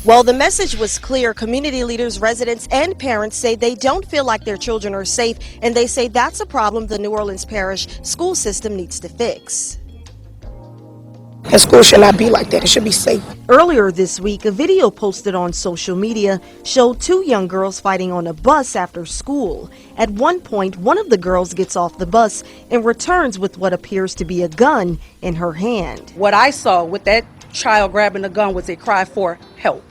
Well, the message was clear. Community leaders, residents, and parents say they don't feel like their children are safe, and they say that's a problem the New Orleans Parish school system needs to fix. And school should not be like that. It should be safe. Earlier this week, a video posted on social media showed two young girls fighting on a bus after school. At one point, one of the girls gets off the bus and returns with what appears to be a gun in her hand. What I saw with that child grabbing the gun was a cry for help.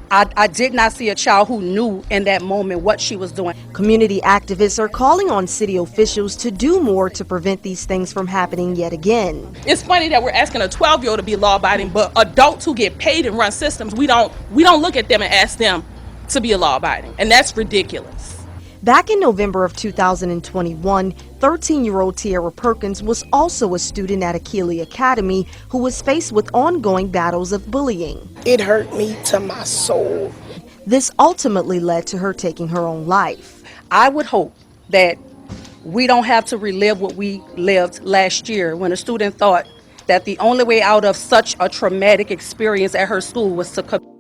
I did not see a child who knew in that moment what she was doing. Community activists are calling on city officials to do more to prevent these things from happening yet again. It's funny that we're asking a 12-year-old to be law-abiding, but adults who get paid and run systems, we don't look at them and ask them to be law-abiding, and that's ridiculous. Back in November of 2021, 13-year-old Tiara Perkins was also a student at Akili Academy who was faced with ongoing battles of bullying. It hurt me to my soul. This ultimately led to her taking her own life. I would hope that we don't have to relive what we lived last year when a student thought that the only way out of such a traumatic experience at her school was to come.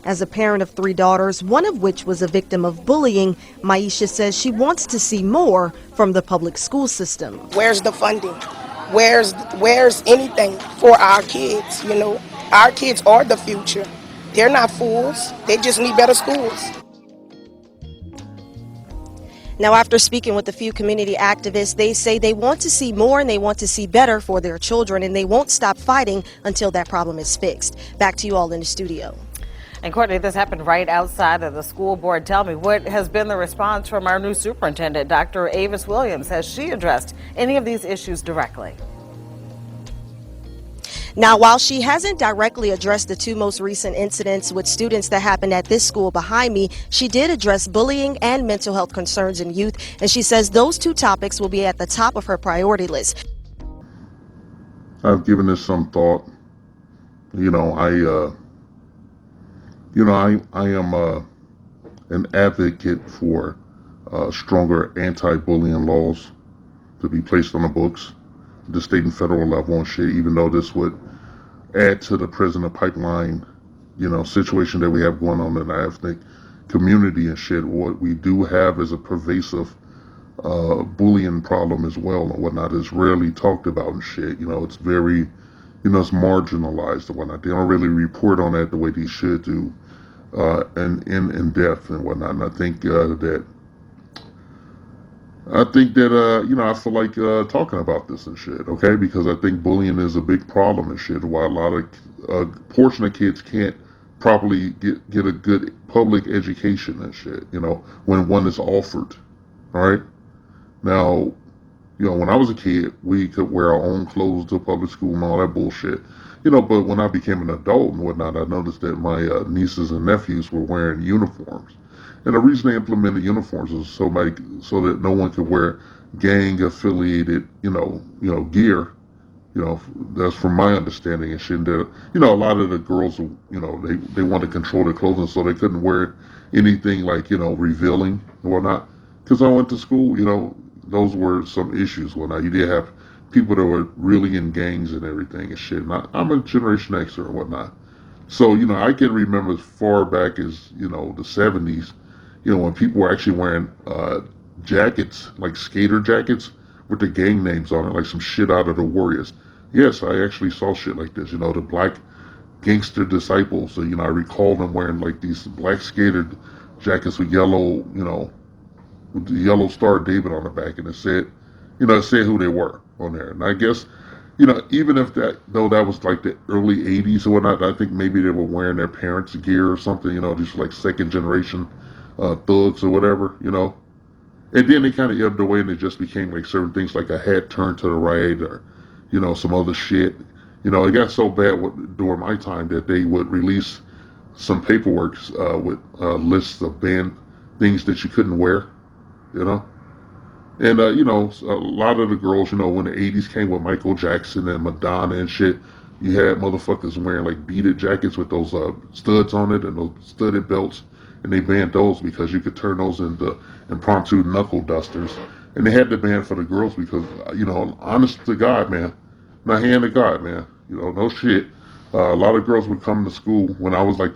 As a parent of three daughters, one of which was a victim of bullying, Maisha says she wants to see more from the public school system. Where's the funding? Where's anything for our kids? You know, our kids are the future. They're not fools. They just need better schools. Now, after speaking with a few community activists, they say they want to see more and they want to see better for their children, and they won't stop fighting until that problem is fixed. Back to you all in the studio. And Courtney, this happened right outside of the school board. Tell me, what has been the response from our new superintendent, Dr. Avis Williams? Has she addressed any of these issues directly? Now, while she hasn't directly addressed the two most recent incidents with students that happened at this school behind me, she did address bullying and mental health concerns in youth, and she says those two topics will be at the top of her priority list. I've given this some thought. I am an advocate for stronger anti-bullying laws to be placed on the books, the state and federal level and shit, even though this would add to the prisoner pipeline, situation that we have going on in the ethnic community and shit. What we do have is a pervasive bullying problem as well and whatnot. It's rarely talked about and shit. It's very, it's marginalized and whatnot. They don't really report on that the way they should do. And in depth and whatnot. And I think that I feel like talking about this and shit, okay? Because I think bullying is a big problem and shit. Why a lot of portion of kids can't properly get a good public education and shit. When one is offered, all right? Now, when I was a kid, we could wear our own clothes to public school and all that bullshit. But when I became an adult and whatnot, I noticed that my nieces and nephews were wearing uniforms. And the reason they implemented uniforms was so that no one could wear gang-affiliated, gear. That's from my understanding and shit. That, a lot of the girls, they want to control their clothing, so they couldn't wear anything like, revealing and whatnot. Because I went to school, those were some issues. Whatnot. You did have people that were really in gangs and everything and shit. And I'm a Generation Xer and whatnot. So, I can remember as far back as, the 70s, when people were actually wearing jackets, like skater jackets with the gang names on it, like some shit out of the Warriors. Yes, I actually saw shit like this, the Black Gangster Disciples. So, I recall them wearing like these black skater jackets with yellow, with the yellow Star of David on the back, and it said who they were on there. And I guess, even if that was like the early 80s or whatnot, I think maybe they were wearing their parents' gear or something, just like second generation thugs or whatever, And then they kind of ebbed away and it just became like certain things like a hat turned to the right or, some other shit. It got so bad during my time that they would release some paperwork with lists of banned things that you couldn't wear, And, a lot of the girls, when the 80s came with Michael Jackson and Madonna and shit, you had motherfuckers wearing like beaded jackets with those studs on it and those studded belts. And they banned those because you could turn those into impromptu knuckle dusters. And they had to ban for the girls because, honest to God, man, my hand to God, man, no shit. A lot of girls would come to school when I was like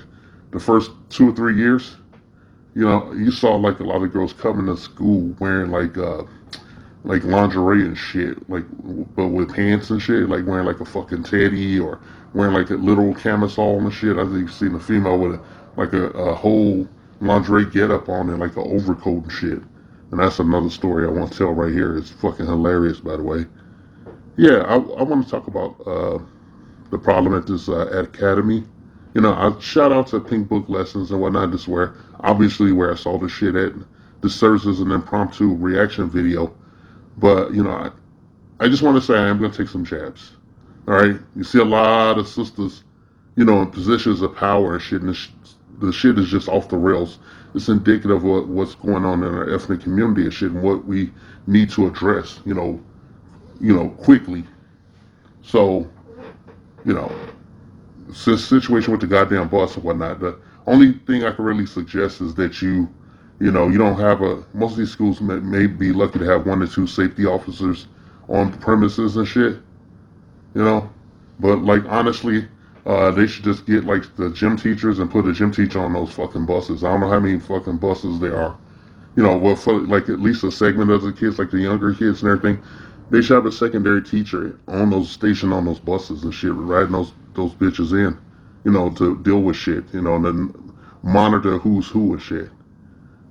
the first 2 or 3 years, you saw like a lot of girls coming to school wearing like lingerie and shit, like but with pants and shit, like wearing like a fucking teddy or wearing like a literal camisole and shit. I think you've seen a female with a whole lingerie getup on and like an overcoat and shit. And that's another story I want to tell right here. It's fucking hilarious, by the way. Yeah, I want to talk about the problem at this academy. I shout out to Pink Book Lessons and whatnot. This where obviously where I saw this shit at. This serves as an impromptu reaction video, but I just want to say I am going to take some jabs. All right, you see a lot of sisters, in positions of power and shit, and the shit is just off the rails. It's indicative of what's going on in our ethnic community and shit, and what we need to address, quickly. So, you know, situation with the goddamn bus and whatnot. The only thing I can really suggest is that you don't have most of these schools may be lucky to have 1 or 2 safety officers on premises and shit, but like honestly, they should just get like the gym teachers and put a gym teacher on those fucking buses. I don't know how many fucking buses there are. Well, for like at least a segment of the kids, like the younger kids and everything, they should have a secondary teacher on those station on those buses and shit, riding those bitches in, to deal with shit, and then monitor who's who and shit.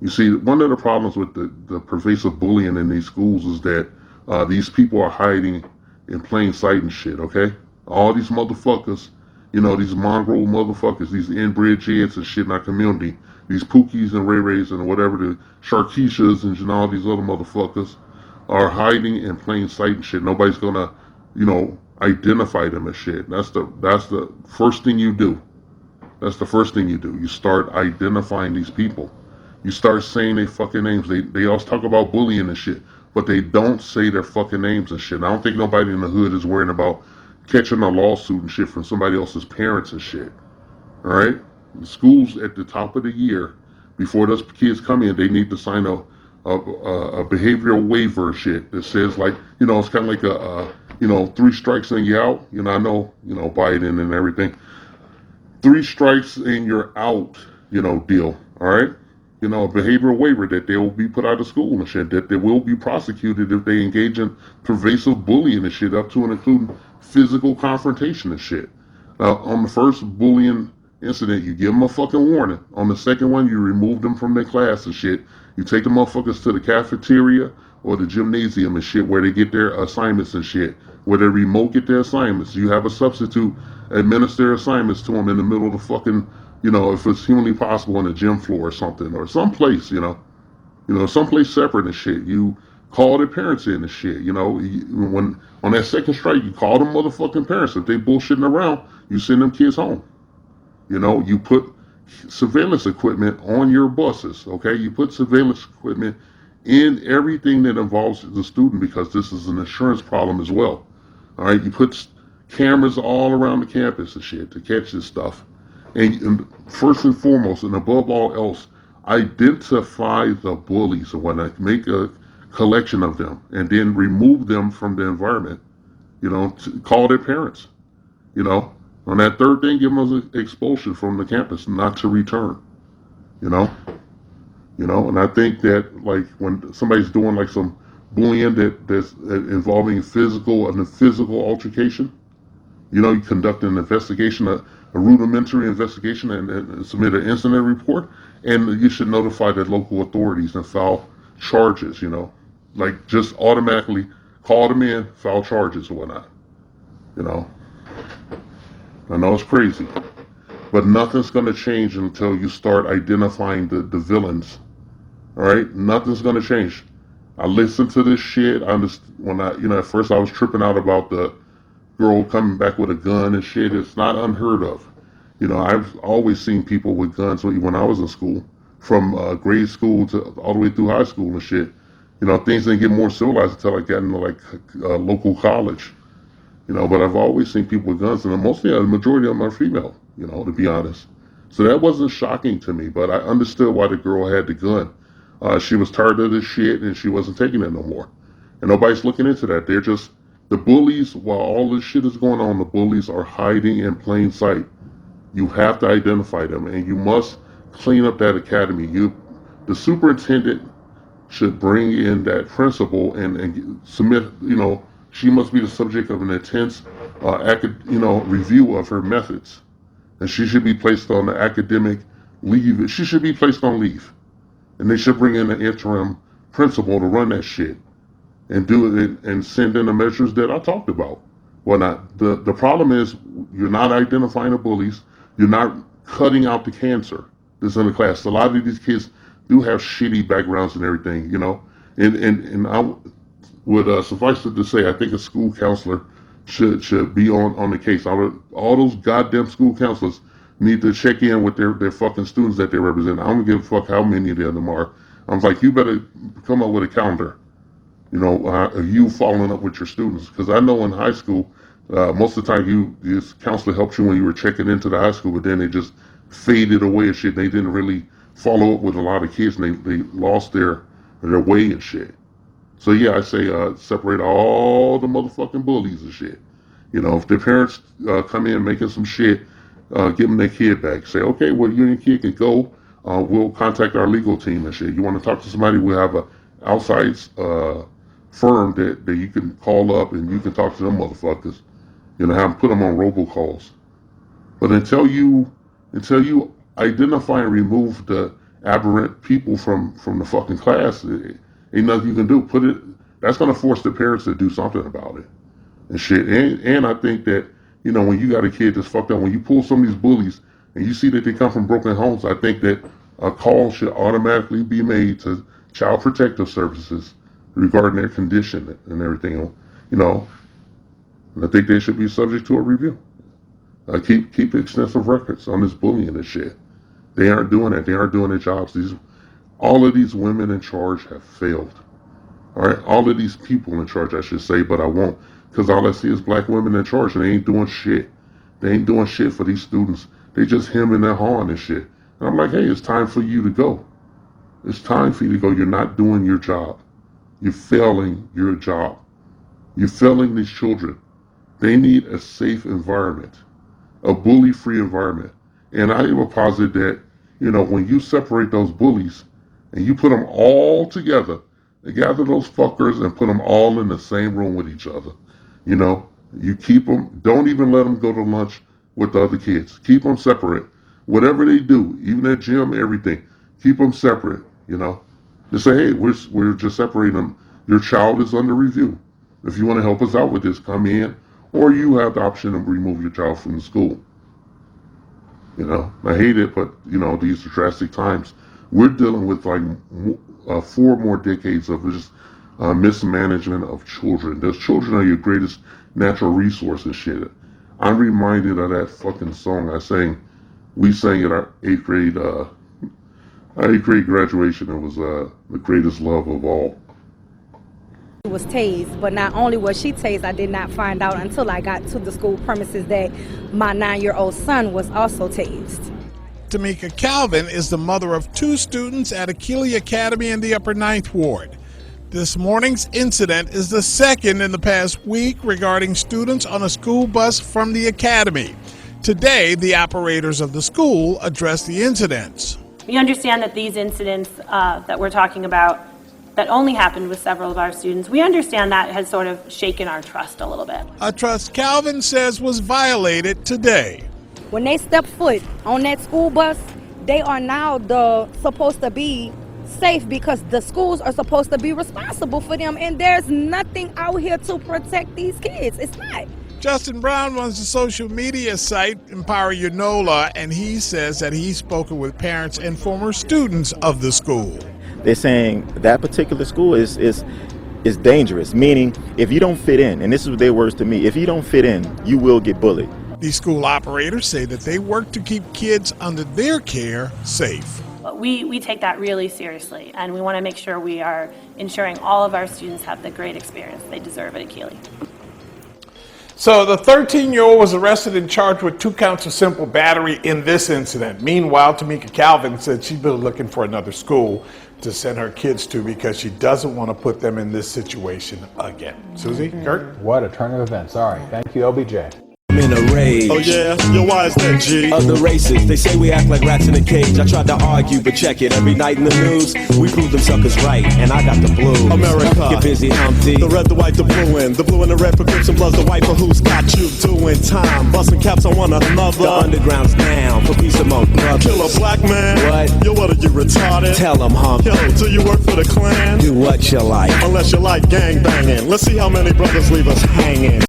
You see, one of the problems with the pervasive bullying in these schools is that these people are hiding in plain sight and shit, okay? All these motherfuckers, these mongrel motherfuckers, these inbred heads and shit in our community, these Pookies and Ray Rays and whatever, the Sharkeishas and all these other motherfuckers are hiding in plain sight and shit. Nobody's gonna, identify them as shit. That's the first thing you do. That's the first thing you do. You start identifying these people. You start saying their fucking names. They always talk about bullying and shit, but they don't say their fucking names and shit. I don't think nobody in the hood is worrying about catching a lawsuit and shit from somebody else's parents and shit. Alright? The schools at the top of the year, before those kids come in, they need to sign a behavioral waiver and shit that says like, it's kind of like a 3 strikes and you're out. I know, Biden and everything. 3 strikes and you're out, deal. Alright? A behavioral waiver that they will be put out of school and shit, that they will be prosecuted if they engage in pervasive bullying and shit, up to and including physical confrontation and shit. Now, on the first bullying incident, you give them a fucking warning. On the second one, you remove them from their class and shit. You take the motherfuckers to the cafeteria or the gymnasium and shit where they get their assignments and shit, where they remote get their assignments. You have a substitute administer assignments to them in the middle of the fucking, if it's humanly possible, on the gym floor or something, or someplace, someplace separate and shit. You call their parents in and shit, when on that second strike, you call them motherfucking parents. If they bullshitting around, you send them kids home. You put surveillance equipment on your buses, okay? You put surveillance equipment in everything that involves the student, because this is an insurance problem as well. All right, you put cameras all around the campus and shit to catch this stuff. And first and foremost, and above all else, identify the bullies and whatnot. Make a collection of them and then remove them from the environment. Call their parents. On that third thing, give them an expulsion from the campus, not to return. And I think that like when somebody's doing like some bullying that's involving a physical altercation, you conduct an investigation, a rudimentary investigation, and submit an incident report, and you should notify the local authorities and file charges. Like just automatically call them in, file charges or whatnot. I know it's crazy, but nothing's going to change until you start identifying the villains. All right, nothing's going to change. I listened to this shit. At first I was tripping out about the girl coming back with a gun and shit. It's not unheard of. I've always seen people with guns when I was in school, from grade school to all the way through high school and shit. Things didn't get more civilized until I got into like local college. But I've always seen people with guns, and mostly the majority of them are female, to be honest. So that wasn't shocking to me, but I understood why the girl had the gun. She was tired of this shit, and she wasn't taking it no more. And nobody's looking into that. They're just, the bullies, while all this shit is going on, the bullies are hiding in plain sight. You have to identify them, and you must clean up that academy. The superintendent should bring in that principal and submit. She must be the subject of an intense, review of her methods, and she should be placed on the academic leave. She should be placed on leave, and they should bring in an interim principal to run that shit and do it and send in the measures that I talked about. Well, not the problem is you're not identifying the bullies. You're not cutting out the cancer that's in the class. A lot of these kids do have shitty backgrounds and everything, and I would suffice it to say I think a school counselor should be on the case. All those goddamn school counselors need to check in with their fucking students that they represent. I don't give a fuck how many of them are. I'm like, you better come up with a calendar. You following up with your students. Because I know in high school, most of the time this counselor helped you when you were checking into the high school, but then they just faded away and shit. They didn't really follow up with a lot of kids, and they lost their way and shit. So yeah, I say separate all the motherfucking bullies and shit. If their parents come in making some shit, give them their kid back. Say, okay, well, you and your kid can go. We'll contact our legal team and shit. You want to talk to somebody, we'll have a outside firm that you can call up and you can talk to them motherfuckers. Have them put them on robocalls. But until you identify and remove the aberrant people from the fucking class, ain't nothing you can do. That's gonna force the parents to do something about it and shit. And I think that when you got a kid that's fucked up, when you pull some of these bullies and you see that they come from broken homes, I think that a call should automatically be made to Child Protective Services regarding their condition and everything. And I think they should be subject to a review. Keep extensive records on this bullying and shit. They aren't doing that. They aren't doing their jobs. All of these women in charge have failed. All right, all of these people in charge, I should say, but I won't, because all I see is black women in charge, and they ain't doing shit. They ain't doing shit for these students. They just hemming and hawing and shit. And I'm like, hey, it's time for you to go. It's time for you to go. You're not doing your job. You're failing your job. You're failing these children. They need a safe environment, a bully-free environment. And I will posit that, when you separate those bullies and you put them all together, and gather those fuckers and put them all in the same room with each other. You keep them, don't even let them go to lunch with the other kids. Keep them separate. Whatever they do, even at gym, everything, keep them separate, Just say, hey, we're just separating them. Your child is under review. If you want to help us out with this, come in, or you have the option to remove your child from the school. I hate it, but, these are drastic times. We're dealing with 4 more decades of just mismanagement of children. Those children are your greatest natural resource and shit. I'm reminded of that fucking song we sang at our 8th grade graduation. It was the greatest love of all. Was tased, but not only was she tased, I did not find out until I got to the school premises that my 9-year-old son was also tased. Tamika Calvin is the mother of 2 students at Akili Academy in the Upper Ninth Ward. This morning's incident is the second in the past week regarding students on a school bus from the academy. Today, the operators of the school addressed the incidents. We understand that these incidents that we're talking about that only happened with several of our students, we understand that has sort of shaken our trust a little bit. A trust Calvin says was violated today. When they step foot on that school bus, they are now supposed to be safe because the schools are supposed to be responsible for them, and there's nothing out here to protect these kids. It's not. Justin Brown runs the social media site Empower Your NOLA, and he says that he's spoken with parents and former students of the school. They're saying that particular school is dangerous, meaning if you don't fit in, and this is their words to me, if you don't fit in, you will get bullied. These school operators say that they work to keep kids under their care safe. We take that really seriously, and we want to make sure we are ensuring all of our students have the great experience they deserve at Akili. So the 13-year-old was arrested and charged with 2 counts of simple battery in this incident. Meanwhile, Tamika Calvin said she's been looking for another school to send her kids to because she doesn't want to put them in this situation again. Susie, Kurt? What a turn of events. All right. Thank you, LBJ. I'm in a rage. Oh yeah? Yo, why is that, G? Other races, they say we act like rats in a cage. I tried to argue, but check it. Every night in the news, we prove them suckers right, and I got the blues. America. Get busy, Humpty. The red, the white, the blue and the red for Crips and Bloods, the white for who's got you doing time. Busting caps on one another. The underground's down for peace among brothers. Kill a black man? What? Yo, what are you, retarded? Tell them, Hump. Yo, do you work for the Klan? Do what you like. Unless you like gang banging. Let's see how many brothers leave us hanging.